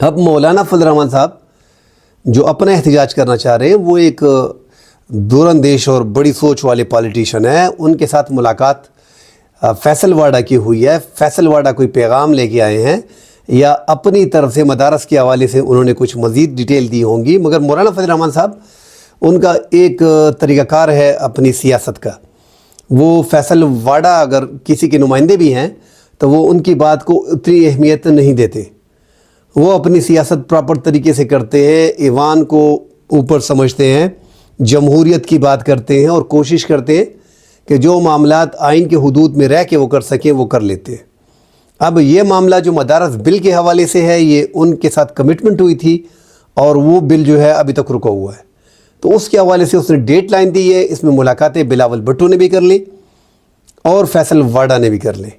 اب مولانا فضل الرحمان صاحب جو اپنا احتجاج کرنا چاہ رہے ہیں وہ ایک دور اندیش اور بڑی سوچ والے پالیٹیشین ہیں. ان کے ساتھ ملاقات فیصل واڈا کی ہوئی ہے. فیصل واڈا کوئی پیغام لے کے آئے ہیں یا اپنی طرف سے مدارس کے حوالے سے انہوں نے کچھ مزید ڈیٹیل دی ہوں گی. مگر مولانا فضل الرحمان صاحب ان کا ایک طریقہ کار ہے اپنی سیاست کا. وہ فیصل واڈا اگر کسی کے نمائندے بھی ہیں تو وہ ان کی بات کو اتنی اہمیت نہیں دیتے. وہ اپنی سیاست پراپر طریقے سے کرتے ہیں, ایوان کو اوپر سمجھتے ہیں, جمہوریت کی بات کرتے ہیں اور کوشش کرتے ہیں کہ جو معاملات آئین کے حدود میں رہ کے وہ کر سکیں وہ کر لیتے ہیں. اب یہ معاملہ جو مدارس بل کے حوالے سے ہے یہ ان کے ساتھ کمٹمنٹ ہوئی تھی اور وہ بل جو ہے ابھی تک رکا ہوا ہے. تو اس کے حوالے سے اس نے ڈیٹ لائن دی ہے. اس میں ملاقاتیں بلاول بھٹو نے بھی کر لی اور فیصل واڈا نے بھی کر لیں.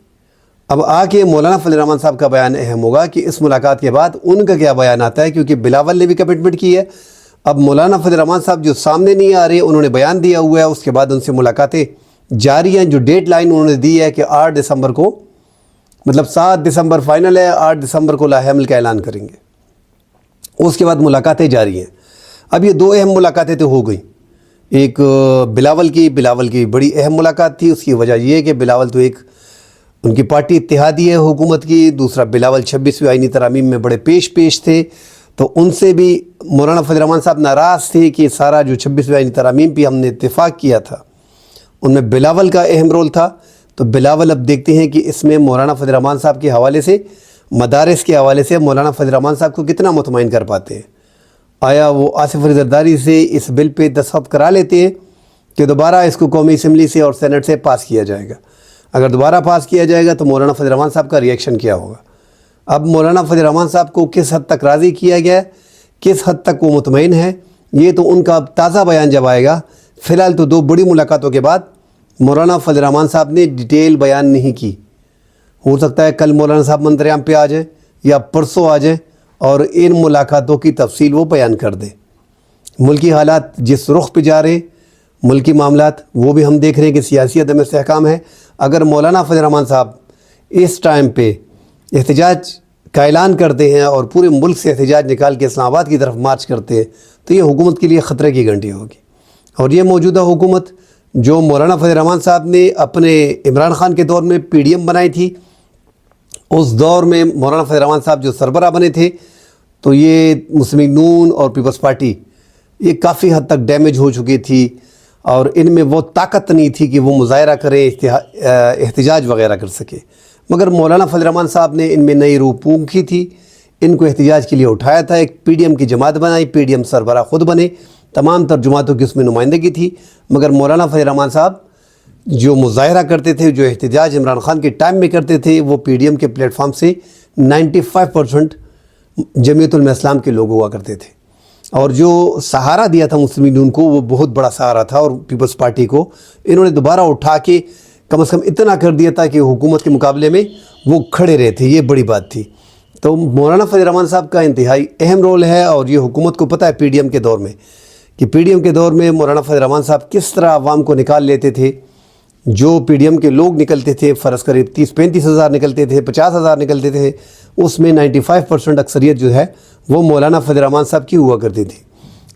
اب آ کے مولانا فضل الرحمان صاحب کا بیان اہم ہوگا کہ اس ملاقات کے بعد ان کا کیا بیان آتا ہے, کیونکہ بلاول نے بھی کمٹمنٹ کی ہے. اب مولانا فضل الرحمان صاحب جو سامنے نہیں آ رہے, انہوں نے بیان دیا ہوا ہے, اس کے بعد ان سے ملاقاتیں جاری ہیں. جو ڈیٹ لائن انہوں نے دی ہے کہ 8 دسمبر کو, مطلب 7 دسمبر فائنل ہے, 8 دسمبر کو لاہ حمل کا اعلان کریں گے. اس کے بعد ملاقاتیں جاری ہیں. اب یہ 2 اہم ملاقاتیں تو ہو گئیں. ایک بلاول کی بڑی اہم ملاقات تھی. اس کی وجہ یہ ہے کہ بلاول تو ایک ان کی پارٹی اتحادی ہے حکومت کی. دوسرا بلاول 26ویں آئینی ترامیم میں بڑے پیش تھے, تو ان سے بھی مولانا فضل الرحمان صاحب ناراض تھے کہ سارا جو 26ویں آئینی ترامیم پہ ہم نے اتفاق کیا تھا ان میں بلاول کا اہم رول تھا. تو بلاول اب دیکھتے ہیں کہ اس میں مولانا فضل الرحمان صاحب کے حوالے سے, مدارس کے حوالے سے مولانا فضل الرحمان صاحب کو کتنا مطمئن کر پاتے ہیں. آیا وہ آصف علی زرداری سے اس بل پہ دستخط کرا لیتے ہیں کہ دوبارہ اس کو قومی اسمبلی سے اور سینٹ سے پاس کیا جائے گا. اگر دوبارہ پاس کیا جائے گا تو مولانا فضل الرحمان صاحب کا ریئیکشن کیا ہوگا. اب مولانا فضل الرحمان صاحب کو کس حد تک راضی کیا گیا ہے, کس حد تک وہ مطمئن ہے, یہ تو ان کا تازہ بیان جب آئے گا. فی الحال تو 2 بڑی ملاقاتوں کے بعد مولانا فضل الرحمان صاحب نے ڈیٹیل بیان نہیں کی. ہو سکتا ہے کل مولانا صاحب منتریام پہ آ جائیں یا پرسوں آ جائیں اور ان ملاقاتوں کی تفصیل وہ بیان کر دیں. ملکی حالات جس رخ پہ جا رہے, ملکی معاملات وہ بھی ہم دیکھ رہے ہیں کہ سیاسی عدم استحکام ہے. اگر مولانا فضل الرحمان صاحب اس ٹائم پہ احتجاج کا اعلان کرتے ہیں اور پورے ملک سے احتجاج نکال کے اسلام آباد کی طرف مارچ کرتے ہیں تو یہ حکومت کے لیے خطرے کی گھنٹی ہوگی. اور یہ موجودہ حکومت جو مولانا فضل الرحمان صاحب نے اپنے عمران خان کے دور میں PDM بنائی تھی, اس دور میں مولانا فضل الرحمان صاحب جو سربراہ بنے تھے تو یہ مسلم لیگ نون اور پیپلز پارٹی یہ کافی حد تک ڈیمیج ہو چکی تھی اور ان میں وہ طاقت نہیں تھی کہ وہ مظاہرہ کریں, احتجاج وغیرہ کر سکے. مگر مولانا فضل الرحمان صاحب نے ان میں نئی روح پونکھی تھی, ان کو احتجاج کے لیے اٹھایا تھا. ایک PDM کی جماعت بنائی, PDM سربراہ خود بنے, تمام تر جماعتوں کی اس میں نمائندگی تھی. مگر مولانا فضل الرحمان صاحب جو مظاہرہ کرتے تھے, جو احتجاج عمران خان کے ٹائم میں کرتے تھے, وہ PDM کے پلیٹ فارم سے 95% جمعیت علماء اسلام کے لوگ ہوا کرتے تھے. اور جو سہارا دیا تھا مسلم لیگ نون کو وہ بہت بڑا سہارا تھا, اور پیپلز پارٹی کو انہوں نے دوبارہ اٹھا کے کم از کم اتنا کر دیا تھا کہ حکومت کے مقابلے میں وہ کھڑے رہے تھے. یہ بڑی بات تھی. تو مولانا فضل الرحمان صاحب کا انتہائی اہم رول ہے, اور یہ حکومت کو پتہ ہے PDM کے دور میں کہ PDM کے دور میں مولانا فضل الرحمان صاحب کس طرح عوام کو نکال لیتے تھے. جو PDM کے لوگ نکلتے تھے, فرض کرے 30-35 ہزار نکلتے تھے, 50 ہزار نکلتے تھے, اس میں 95% اکثریت جو ہے وہ مولانا فضل الرحمان صاحب کی ہوا کرتی تھی.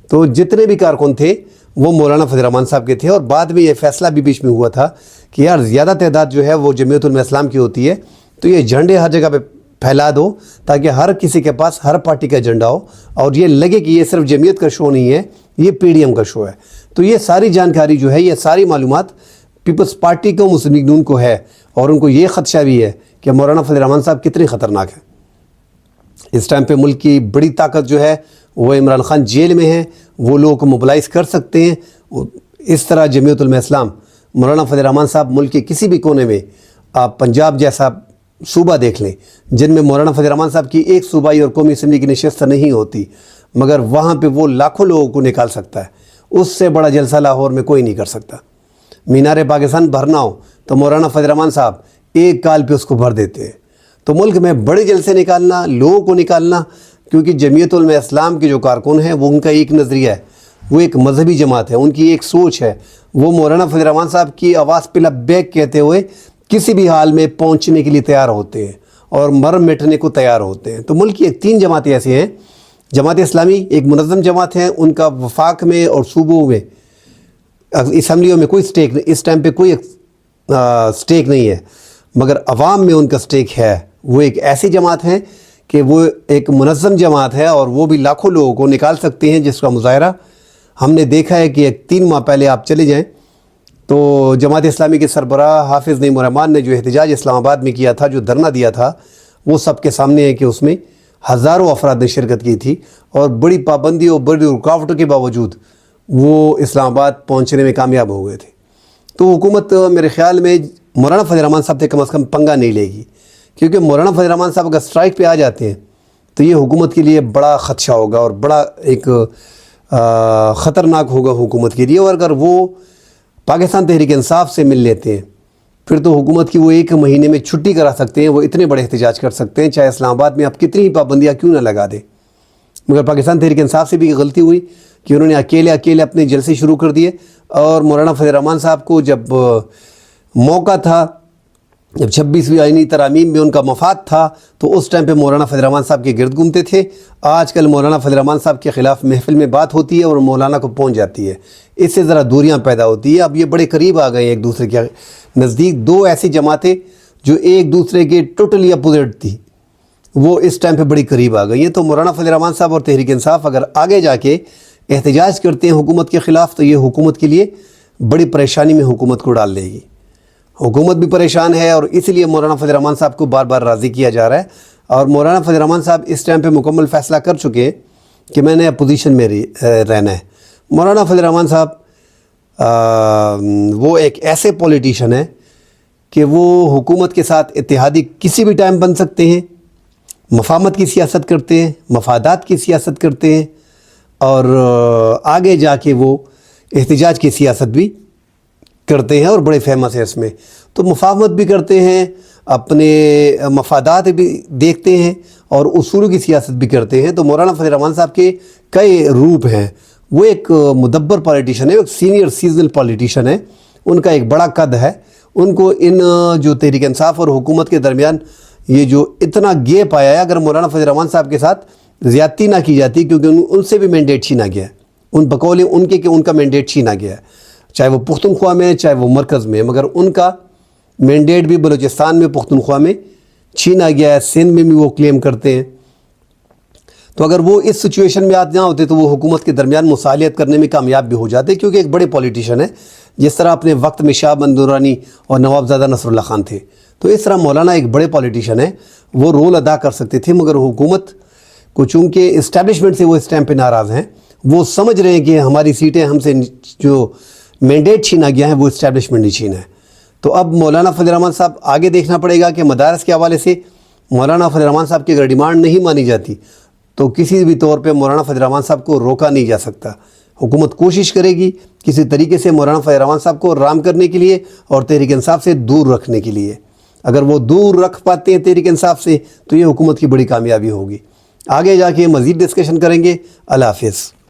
تو جتنے بھی کارکن تھے وہ مولانا فضل الرحمان صاحب کے تھے. اور بعد میں یہ فیصلہ بھی بیچ میں ہوا تھا کہ یار زیادہ تعداد جو ہے وہ جمعیت علماء اسلام کی ہوتی ہے, تو یہ جھنڈے ہر جگہ پہ پھیلا دو تاکہ ہر کسی کے پاس ہر پارٹی کا جھنڈا ہو اور یہ لگے کہ یہ صرف جمعیت کا شو نہیں ہے, یہ PDM کا شو ہے. تو یہ ساری جانکاری جو ہے, یہ ساری معلومات پیپلز پارٹی کو, مسلم لیگ نون کو ہے, اور ان کو یہ خدشہ بھی ہے کہ مولانا فضل الرحمان صاحب کتنے خطرناک ہیں. اس ٹائم پہ ملک کی بڑی طاقت جو ہے وہ عمران خان جیل میں ہے, وہ لوگوں کو موبلائز کر سکتے ہیں. اس طرح جمعیت علماء اسلام, مولانا فضل الرحمان صاحب ملک کے کسی بھی کونے میں, آپ پنجاب جیسا صوبہ دیکھ لیں جن میں مولانا فضل الرحمان صاحب کی ایک صوبائی اور قومی اسمبلی کی نشست نہیں ہوتی, مگر وہاں پہ وہ لاکھوں لوگوں کو نکال سکتا ہے. اس سے بڑا جلسہ لاہور میں کوئی نہیں کر سکتا. مینار پاکستان بھرنا ہو تو مولانا فضل الرحمان صاحب ایک کال پہ اس کو بھر دیتے ہیں. تو ملک میں بڑے جلسے نکالنا, لوگوں کو نکالنا, کیونکہ جمعیت علماء اسلام کے جو کارکن ہیں وہ ان کا ایک نظریہ ہے, وہ ایک مذہبی جماعت ہے, ان کی ایک سوچ ہے. وہ مولانا فضل الرحمان صاحب کی آواز پہ لبیک کہتے ہوئے کسی بھی حال میں پہنچنے کے لیے تیار ہوتے ہیں, اور مر مٹنے کو تیار ہوتے ہیں۔ تو ملک کی 3 جماعتیں ایسی ہیں، جماعت اسلامی ایک منظم جماعت ہے، ان کا وفاق میں اور صوبوں میں اسمبلیوں میں کوئی سٹیک نہیں، اس ٹائم پہ کوئی سٹیک نہیں ہے، مگر عوام میں ان کا سٹیک ہے۔ وہ ایک ایسی جماعت ہے کہ وہ ایک منظم جماعت ہے اور وہ بھی لاکھوں لوگوں کو نکال سکتے ہیں، جس کا مظاہرہ ہم نے دیکھا ہے کہ 3 ماہ پہلے آپ چلے جائیں تو جماعت اسلامی کے سربراہ حافظ نعیم الرحمان نے جو احتجاج اسلام آباد میں کیا تھا، جو دھرنا دیا تھا، وہ سب کے سامنے ہے کہ اس میں ہزاروں افراد نے شرکت کی تھی اور بڑی پابندی اور بڑی رکاوٹوں کے باوجود وہ اسلام آباد پہنچنے میں کامیاب ہو گئے تھے۔ تو حکومت میرے خیال میں مولانا فضل الرحمان صاحب سے کم از کم پنگا نہیں لے گی، کیونکہ مولانا فضل الرحمان صاحب اگر سٹرائک پہ آ جاتے ہیں تو یہ حکومت کے لیے بڑا خدشہ ہوگا اور بڑا ایک خطرناک ہوگا حکومت کے لیے۔ اور اگر وہ پاکستان تحریک انصاف سے مل لیتے ہیں پھر تو حکومت کی وہ 1 مہینے میں چھٹی کرا سکتے ہیں، وہ اتنے بڑے احتجاج کر سکتے ہیں، چاہے اسلام آباد میں آپ کتنی ہی پابندیاں کیوں نہ لگا دیں۔ مگر پاکستان تحریک انصاف سے بھی غلطی ہوئی کہ انہوں نے اکیلے اپنے جلسے شروع کر دیے، اور مولانا فضل الرحمان صاحب کو جب موقع تھا، جب 26ویں آئینی ترامیم میں ان کا مفاد تھا، تو اس ٹائم پہ مولانا فضل الرحمان صاحب کے گرد گھومتے تھے۔ آج کل مولانا فضل الرحمان صاحب کے خلاف محفل میں بات ہوتی ہے اور مولانا کو پہنچ جاتی ہے، اس سے ذرا دوریاں پیدا ہوتی ہے۔ اب یہ بڑے قریب آ گئے ہیں ایک دوسرے کے نزدیک۔ 2 ایسی جماعتیں جو ایک دوسرے کے ٹوٹلی اپوزٹ تھی، وہ اس ٹائم پہ بڑی قریب آ گئی ہیں۔ تو مولانا فضل الرحمان صاحب اور تحریک انصاف اگر آگے جا کے احتجاج کرتے ہیں حکومت کے خلاف تو یہ حکومت کے لیے بڑی پریشانی میں حکومت کو ڈال دے گی۔ حکومت بھی پریشان ہے اور اس لیے مولانا فضل الرحمان صاحب کو بار بار راضی کیا جا رہا ہے، اور مولانا فضل الرحمان صاحب اس ٹائم پہ مکمل فیصلہ کر چکے ہیں کہ میں نے اپوزیشن میں رہنا ہے۔ مولانا فضل الرحمان صاحب وہ ایک ایسے پولیٹیشن ہیں کہ وہ حکومت کے ساتھ اتحادی کسی بھی ٹائم بن سکتے ہیں، مفاہمت کی سیاست کرتے ہیں، مفادات کی سیاست کرتے ہیں، اور آگے جا کے وہ احتجاج کی سیاست بھی کرتے ہیں اور بڑے فیمس ہے اس میں۔ تو مفاہمت بھی کرتے ہیں، اپنے مفادات بھی دیکھتے ہیں اور اصولوں کی سیاست بھی کرتے ہیں۔ تو مولانا فضل الرحمان صاحب کے کئی روپ ہیں۔ وہ ایک مدبر پالیٹیشن ہے، ایک سینئر سیزنل پالیٹیشین ہے، ان کا ایک بڑا قد ہے۔ ان کو ان جو تحریک انصاف اور حکومت کے درمیان یہ جو اتنا گیپ آیا ہے، اگر مولانا فضل الرحمان صاحب کے ساتھ زیادتی نہ کی جاتی، کیونکہ ان سے بھی مینڈیٹ چھینا گیا ہے، ان بقول ان کے کہ ان کا مینڈیٹ چھینا گیا ہے، چاہے وہ پختونخوا میں چاہے وہ مرکز میں، مگر ان کا مینڈیٹ بھی بلوچستان میں پختونخوا میں چھینا گیا ہے، سندھ میں بھی وہ کلیم کرتے ہیں۔ تو اگر وہ اس سچویشن میں نہ ہوتے تو وہ حکومت کے درمیان مصالحت کرنے میں کامیاب بھی ہو جاتے، کیونکہ ایک بڑے پولیٹیشین ہیں، جس طرح اپنے وقت میں شاہ بہن درانی اور نوابزادہ نصر اللہ خان تھے، تو اس طرح مولانا ایک بڑے پولیٹیشین ہیں، وہ رول ادا کر سکتے تھے۔ مگر حکومت کو چونکہ اسٹیبلشمنٹ سے وہ اس ٹائم پہ ناراض ہیں، وہ سمجھ رہے ہیں کہ ہماری سیٹیں ہم سے جو مینڈیٹ چھینا گیا ہے وہ اسٹیبلشمنٹ نہیں چھینا ہے۔ تو اب مولانا فضل الرحمان صاحب آگے دیکھنا پڑے گا کہ مدارس کے حوالے سے مولانا فضل الرحمان صاحب کی اگر ڈیمانڈ نہیں مانی جاتی تو کسی بھی طور پہ مولانا فضل الرحمان صاحب کو روکا نہیں جا سکتا۔ حکومت کوشش کرے گی کسی طریقے سے مولانا فضل الرحمان صاحب کو رام کرنے کے لیے اور تحریک انصاف سے دور رکھنے کے لیے۔ اگر وہ دور رکھ پاتے ہیں تحریک انصاف سے تو یہ حکومت کی بڑی کامیابی ہوگی۔ آگے جا کے مزید ڈسکشن کریں گے۔ اللہ حافظ۔